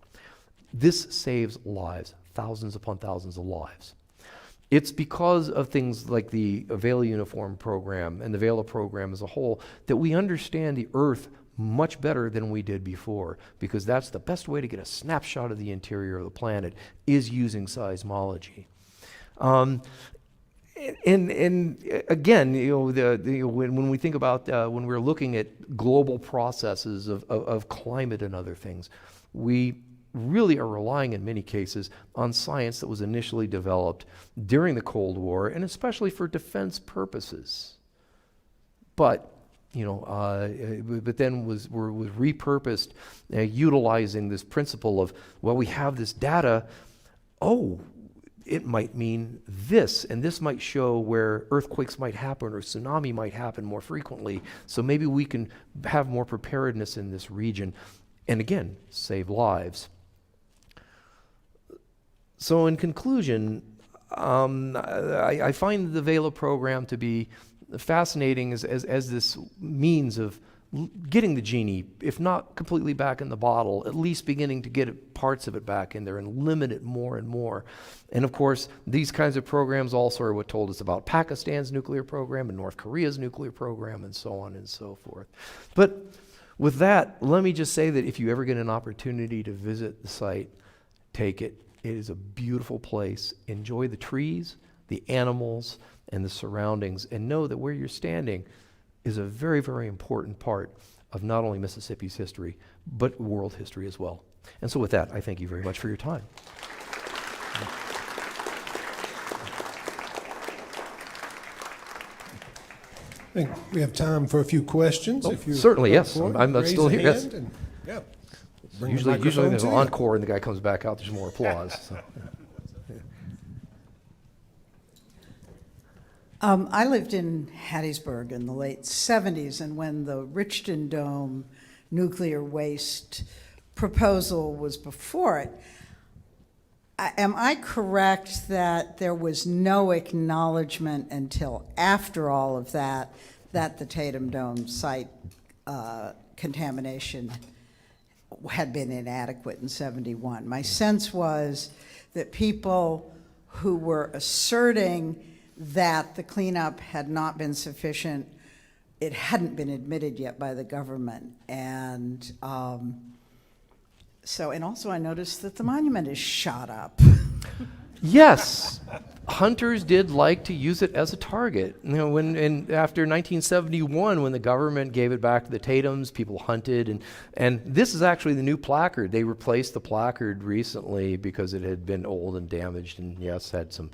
This saves lives, thousands upon thousands of lives. It's because of things like the Vela Uniform program and the Vela program as a whole that we understand the Earth much better than we did before, because that's the best way to get a snapshot of the interior of the planet is using seismology. And again, when we think about when we're looking at global processes of climate and other things, we really are relying in many cases on science that was initially developed during the Cold War, and especially for defense purposes. But then was repurposed, utilizing this principle of, well, we have this data. Oh, it might mean this, and this might show where earthquakes might happen or tsunami might happen more frequently. So maybe we can have more preparedness in this region, and again, save lives. So in conclusion, I find the Vela program to be fascinating as this means of getting the genie, if not completely back in the bottle, at least beginning to get parts of it back in there and limit it more and more. And of course, these kinds of programs also are what told us about Pakistan's nuclear program and North Korea's nuclear program and so on and so forth. But with that, let me just say that if you ever get an opportunity to visit the site, take it. It is a beautiful place. Enjoy the trees, the animals, and the surroundings, and know that where you're standing is a very, very important part of not only Mississippi's history, but world history as well. And so with that, I thank you very much for your time. I think we have time for a few questions. Oh, if you're certainly, yes. for it, I'm raise still a here, yes. hand and, yeah, bring the Usually microphone there's to an you. encore and the guy comes back out, there's more applause. So. I lived in Hattiesburg in the late 70s, and when the Richton Dome nuclear waste proposal was before it, am I correct that there was no acknowledgement until after all of that that the Tatum Dome site contamination had been inadequate in 71? My sense was that people who were asserting that the cleanup had not been sufficient, it hadn't been admitted yet by the government. And and also I noticed that the monument is shot up. Yes, hunters did like to use it as a target. After 1971, when the government gave it back to the Tatums, people hunted, and this is actually the new placard. They replaced the placard recently because it had been old and damaged, and yes, had some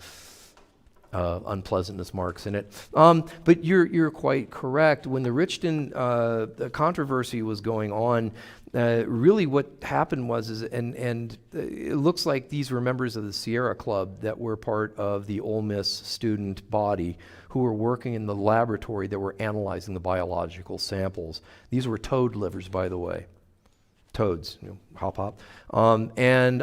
unpleasantness marks in it. But you're quite correct. When the Richton controversy was going on, really what happened was, and it looks like these were members of the Sierra Club that were part of the Ole Miss student body who were working in the laboratory that were analyzing the biological samples. These were toad livers, by the way. Toads, hop hop. And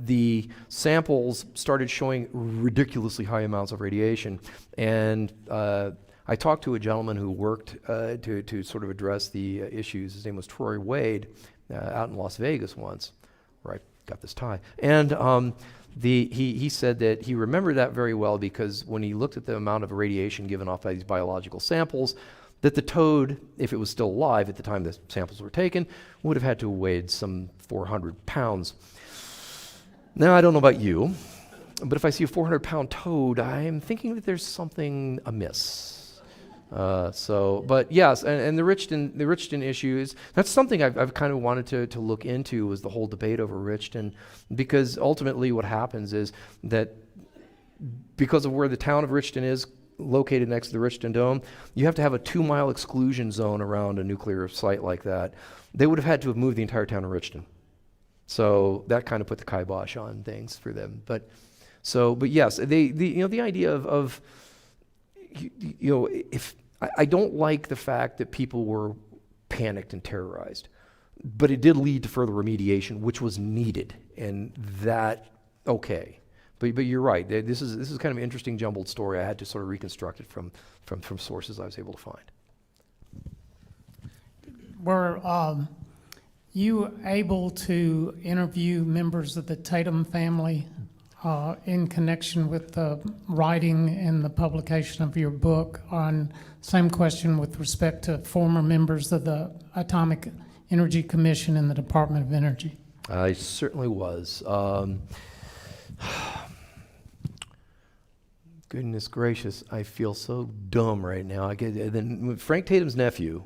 the samples started showing ridiculously high amounts of radiation. And I talked to a gentleman who worked to sort of address the issues. His name was Troy Wade, out in Las Vegas once, where I got this tie. And he said that he remembered that very well because when he looked at the amount of radiation given off by these biological samples, that the toad, if it was still alive at the time the samples were taken, would have had to have weighed some 400 pounds. Now, I don't know about you, but if I see a 400-pound toad, I am thinking that there's something amiss. But yes, and the Richton issue that's something I've kind of wanted to look into, was the whole debate over Richton, because ultimately what happens is that because of where the town of Richton is, located next to the Richton Dome, you have to have a 2-mile exclusion zone around a nuclear site like that. They would have had to have moved the entire town of Richton. So that kind of put the kibosh on things for them. But yes, the idea of if I don't like the fact that people were panicked and terrorized, but it did lead to further remediation, which was needed, and that okay. But you're right. This is kind of an interesting jumbled story. I had to sort of reconstruct it from sources I was able to find. Were you able to interview members of the Tatum family in connection with the writing and the publication of your book? On same question with respect to former members of the Atomic Energy Commission and the Department of Energy. I certainly was. Goodness gracious, I feel so dumb right now. Then Frank Tatum's nephew,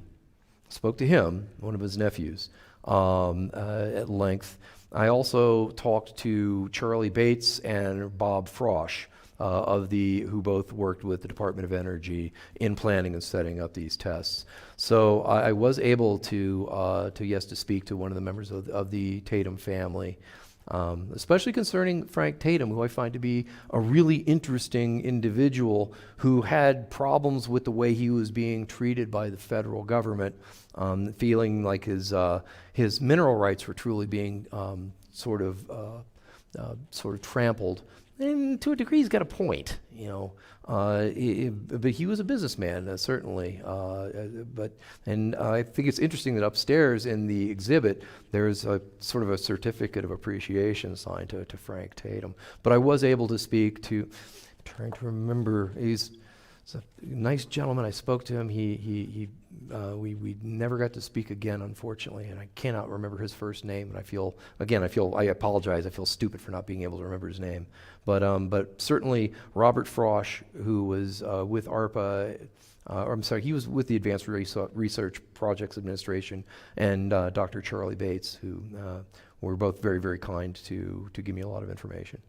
spoke to him, one of his nephews, at length. I also talked to Charlie Bates and Bob Frosch, who both worked with the Department of Energy in planning and setting up these tests. So I was able to speak to one of the members of the Tatum family. Especially concerning Frank Tatum, who I find to be a really interesting individual who had problems with the way he was being treated by the federal government, feeling like his mineral rights were truly being sort of trampled. And to a degree, he's got a point, but he was a businessman, certainly. And I think it's interesting that upstairs in the exhibit, there's a sort of a certificate of appreciation signed to Frank Tatum. But I was able to speak to, trying to remember, he's a nice gentleman. I spoke to him. We never got to speak again, unfortunately, and I cannot remember his first name. And I apologize. I feel stupid for not being able to remember his name. But certainly Robert Frosch, who was with ARPA, he was with the Advanced Research Projects Administration, and Dr. Charlie Bates, who were both very, very kind to give me a lot of information.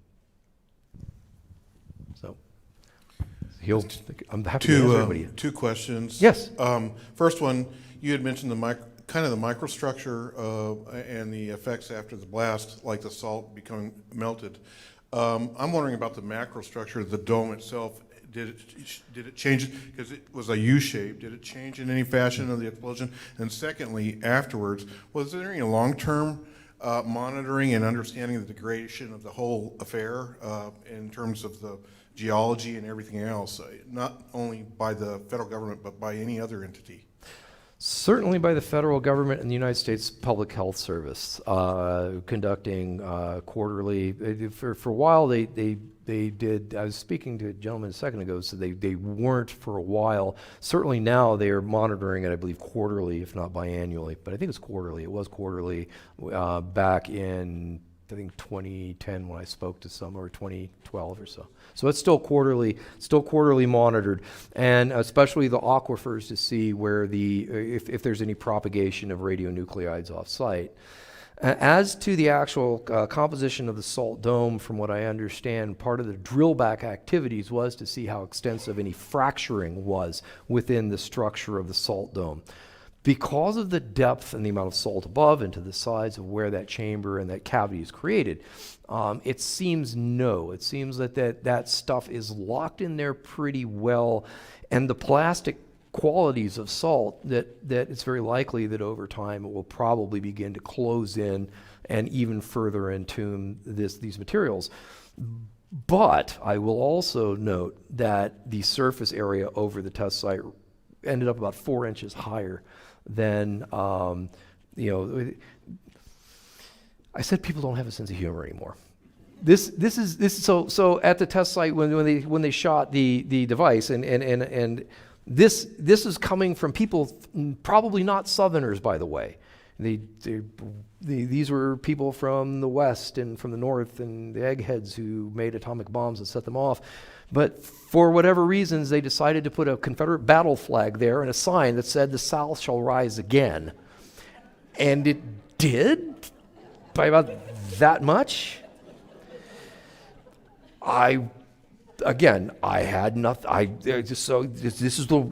So. I'm happy to answer anybody. Two questions. Yes. First one, you had mentioned the microstructure and the effects after the blast, like the salt becoming melted. I'm wondering about the macrostructure of the dome itself. Did it change? Because it was a U shape. Did it change in any fashion of the explosion? And secondly, afterwards, was there any long-term monitoring and understanding the degradation of the whole affair in terms of the geology and everything else, not only by the federal government, but by any other entity? Certainly by the federal government and the United States Public Health Service, conducting quarterly. For a while, they did. I was speaking to a gentleman a second ago, so they weren't for a while. Certainly now they are monitoring it, I believe, quarterly, if not biannually. But I think it's quarterly. It was quarterly back in, I think, 2010 when I spoke to some, or 2012 or so. So it's still quarterly monitored, and especially the aquifers to see where if there's any propagation of radionuclides off site. As to the actual composition of the Salt Dome, from what I understand, part of the drill back activities was to see how extensive any fracturing was within the structure of the Salt Dome. Because of the depth and the amount of salt above and to the size of where that chamber and that cavity is created, it seems that stuff is locked in there pretty well, and the plastic qualities of salt that it's very likely that over time it will probably begin to close in and even further entomb these materials. But I will also note that the surface area over the test site ended up about 4 inches higher than, I said people don't have a sense of humor anymore. So at the test site when they shot the device and this is coming from people, probably not Southerners, by the way. These were people from the West and from the North and the eggheads who made atomic bombs and set them off. But for whatever reasons, they decided to put a Confederate battle flag there and a sign that said, "The South shall rise again." And it did, by about that much. I had nothing. This is the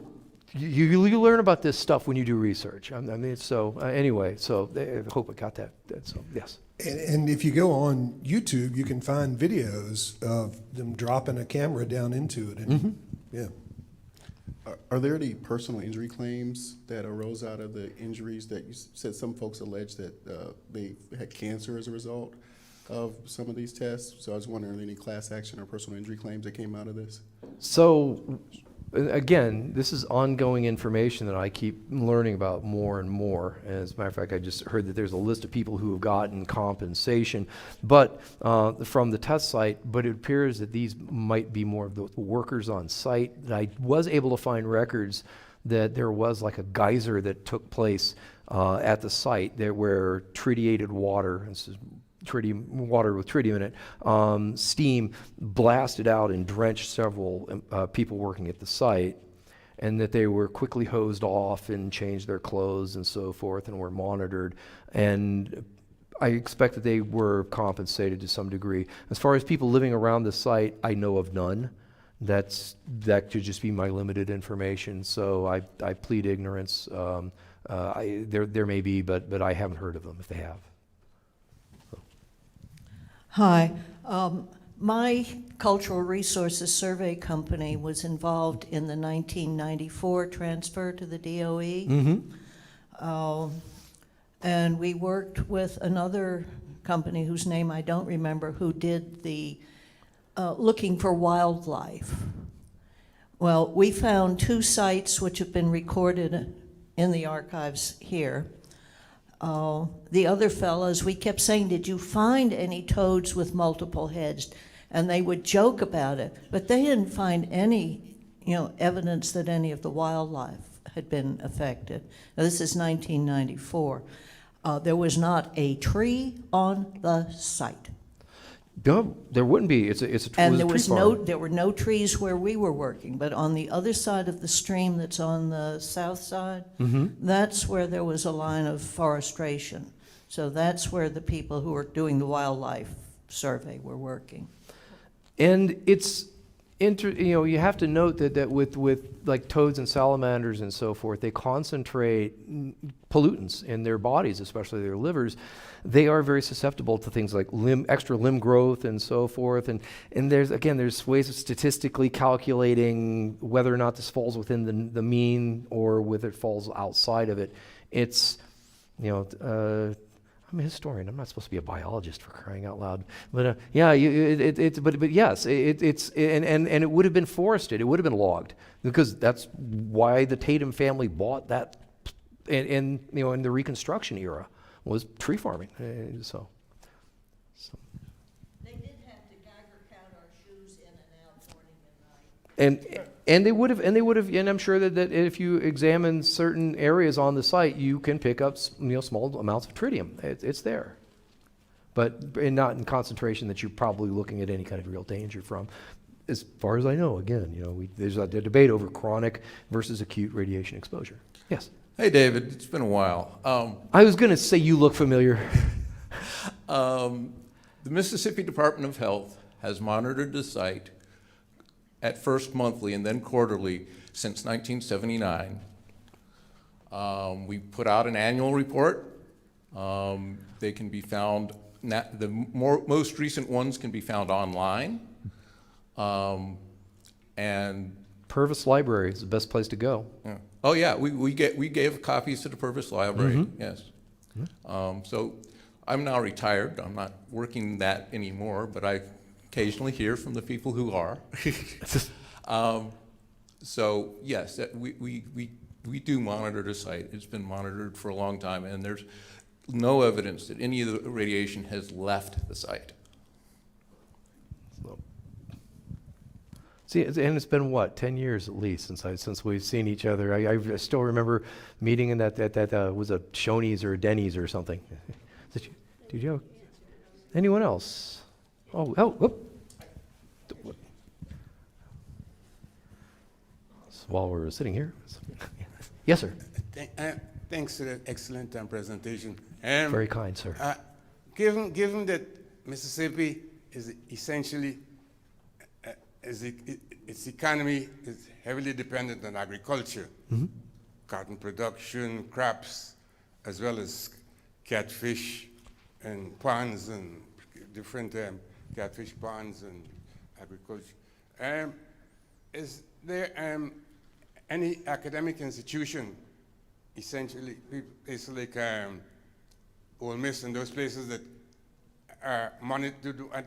you learn about this stuff when you do research. Anyway, I hope I got that. So yes. And if you go on YouTube, you can find videos of them dropping a camera down into it. And yeah. Are there any personal injury claims that arose out of the injuries that you said some folks allege that they had cancer as a result of some of these tests? So I was wondering, are there any class action or personal injury claims that came out of this? So again, this is ongoing information that I keep learning about more and more. As a matter of fact, I just heard that there's a list of people who have gotten compensation, but from the test site. But it appears that these might be more of the workers on site. I was able to find records that there was like a geyser that took place at the site there, where tritiated water, this is water with tritium in it, steam blasted out and drenched several people working at the site, and that they were quickly hosed off and changed their clothes and so forth and were monitored. And I expect that they were compensated to some degree. As far as people living around the site, I know of none. That could just be my limited information, so I plead ignorance. There may be, but I haven't heard of them if they have. Hi. My Cultural Resources Survey Company was involved in the 1994 transfer to the DOE. And we worked with another company whose name I don't remember, who did the looking for wildlife. Well, we found 2 sites which have been recorded in the archives here. The other fellows, we kept saying, "Did you find any toads with multiple heads?" And they would joke about it, but they didn't find any, evidence that any of the wildlife had been affected. Now, this is 1994. There was not a tree on the site. No, there wouldn't be. It's a And tree farm. there were no trees where we were working, but on the other side of the stream that's on the south side, that's where there was a line of forestation. So that's where the people who were doing the wildlife survey were working. And it's you have to note that with like toads and salamanders and so forth, they concentrate pollutants in their bodies, especially their livers. They are very susceptible to things like extra limb growth and so forth. And there's ways of statistically calculating whether or not this falls within the mean or whether it falls outside of it. It's, I'm a historian. I'm not supposed to be a biologist, for crying out loud. But but yes, it's it would have been forested. It would have been logged, because that's why the Tatum family bought that in the Reconstruction era, was tree farming. So. They did have to Geiger count our shoes in and out morning and night. And they would have, and I'm sure that if you examine certain areas on the site, you can pick up small amounts of tritium. It's there, but not in concentration that you're probably looking at any kind of real danger from. As far as I know, again, there's a debate over chronic versus acute radiation exposure. Yes. Hey, David, it's been a while. I was going to say you look familiar. The Mississippi Department of Health has monitored the site at first monthly and then quarterly since 1979. We put out an annual report. They can be found, most recent ones can be found online. And Purvis Library is the best place to go. yeah. Oh yeah, we gave copies to the Purvis Library, yes. So I'm now retired. I'm not working that anymore, but I occasionally hear from the people who are. So yes, we do monitor the site. It's been monitored for a long time, and there's no evidence that any of the radiation has left the site. See, and it's been what, 10 years at least since we've seen each other. I still remember meeting in that was a Shoney's or a Denny's or something. Did you? Anyone else? Whoop. So while we're sitting here, yes, sir. Thanks for the excellent presentation. Very kind, sir. Given that Mississippi is essentially its economy is heavily dependent on agriculture, cotton production, crops, as well as catfish and ponds and different catfish ponds and agriculture. Is there any academic institution, essentially places like Ole Miss and those places that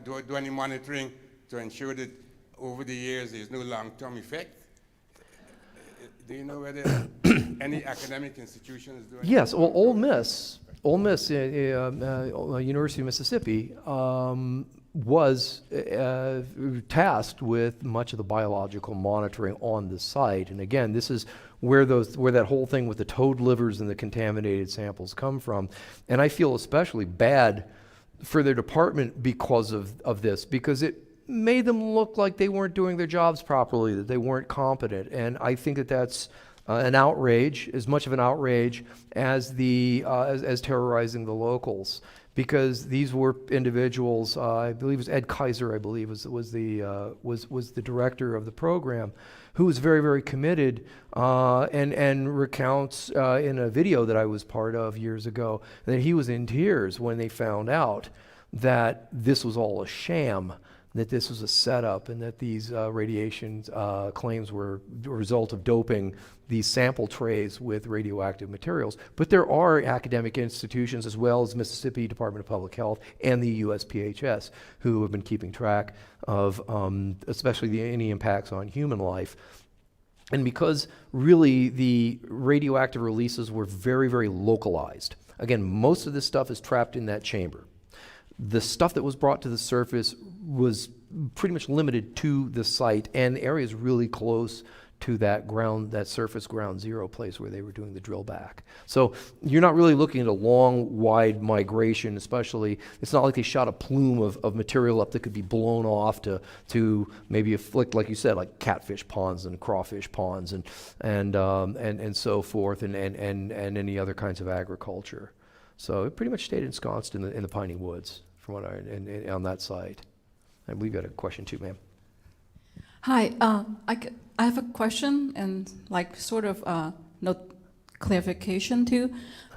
do any monitoring to ensure that over the years there's no long-term effect? Do you know whether any academic institution is doing? Yes, well, Ole Miss, University of Mississippi, was tasked with much of the biological monitoring on the site. And again, this is where that whole thing with the toad livers and the contaminated samples come from. And I feel especially bad for their department because of this, because it made them look like they weren't doing their jobs properly, that they weren't competent. And I think that that's an outrage, as much of an outrage as as terrorizing the locals, because these were individuals. I believe it was Ed Kaiser. I believe was the director of the program, who was very, very committed, and recounts in a video that I was part of years ago that he was in tears when they found out that this was all a sham, that this was a setup, and that these radiation claims were a result of doping these sample trays with radioactive materials. But there are academic institutions, as well as Mississippi Department of Public Health and the USPHS, who have been keeping track of especially any impacts on human life. And because really the radioactive releases were very, very localized. Again, most of this stuff is trapped in that chamber. The stuff that was brought to the surface was pretty much limited to the site and areas really close to that surface ground zero place where they were doing the drill back. So you're not really looking at a long, wide migration, especially. It's not like they shot a plume of material up that could be blown off to maybe afflict, like you said, like catfish ponds and crawfish ponds and so forth, and any other kinds of agriculture. So it pretty much stayed ensconced in the piney woods, from what on that site. I believe you had a question too, ma'am. Hi, I have a question and sort of no clarification too.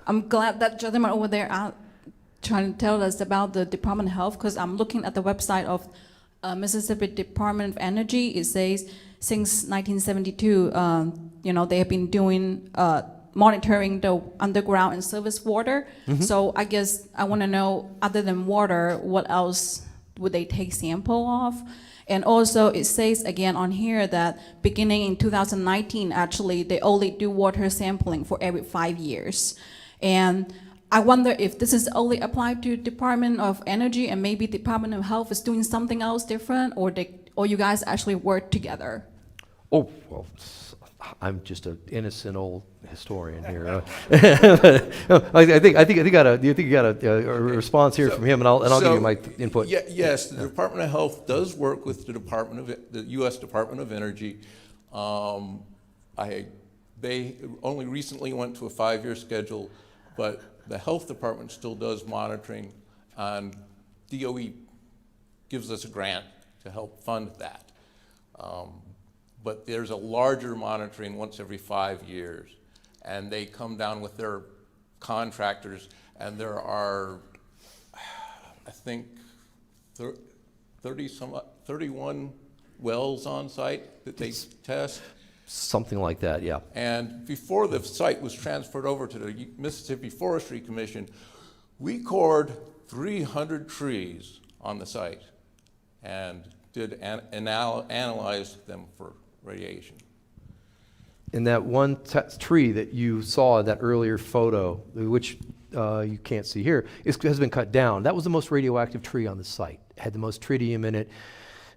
I'm glad that gentleman over there trying to tell us about the Department of Health, because I'm looking at the website of Mississippi Department of Energy. It says since 1972, they have been doing monitoring the underground and surface water. So I guess I want to know, other than water, what else would they take sample of? And also it says again on here that beginning in 2019, actually, they only do water sampling for every 5 years. And I wonder if this is only applied to Department of Energy, and maybe Department of Health is doing something else different, or you guys actually work together. Oh, well, I'm just an innocent old historian here. I think you got a response here from him, and I'll give you my input. Yes, the Department of Health does work with the U.S. Department of Energy. They only recently went to a 5-year schedule, but the health department still does monitoring And DOE gives us a grant to help fund that. But there's a larger monitoring once every 5 years, and they come down with their contractors, and there are, I think, 31 wells on site that they test. Something like that, yeah. And before the site was transferred over to the Mississippi Forestry Commission, we cored 300 trees on the site and did analyze them for radiation. And that one tree that you saw in that earlier photo, which you can't see here, has been cut down. That was the most radioactive tree on the site. It had the most tritium in it.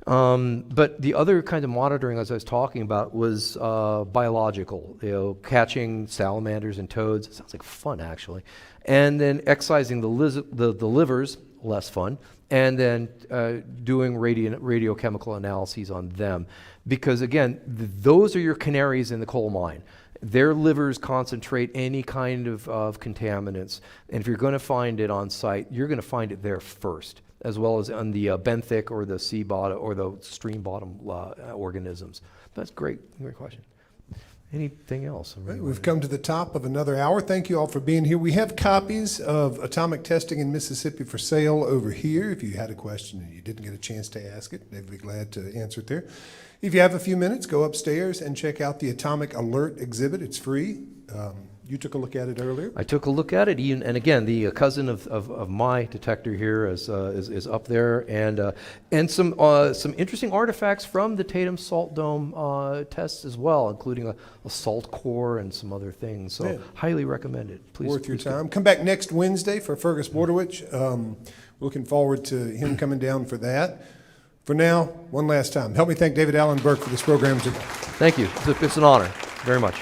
But the other kind of monitoring, as I was talking about, was biological, catching salamanders and toads. It sounds like fun, actually. And then excising the livers, less fun, and then doing radiochemical analyses on them. Because, again, those are your canaries in the coal mine. Their livers concentrate any kind of contaminants. And if you're going to find it on site, you're going to find it there first, as well as on the benthic or the sea bottom or the stream bottom organisms. That's great question. Anything else? Right, we've come to the top of another hour. Thank you all for being here. We have copies of Atomic Testing in Mississippi for sale over here. If you had a question and you didn't get a chance to ask it, they'd be glad to answer it there. If you have a few minutes, go upstairs and check out the Atomic Alert exhibit. It's free. You took a look at it earlier. I took a look at it, and again, the cousin of my detector here is up there, and some interesting artifacts from the Tatum Salt Dome tests as well, including a salt core and some other things. So, highly recommended. Please, worth your please time. Come back next Wednesday for Fergus Bordowich. Looking forward to him coming down for that. For now, one last time, help me thank David Allen Burke for this program today. Thank you. It's an honor, very much.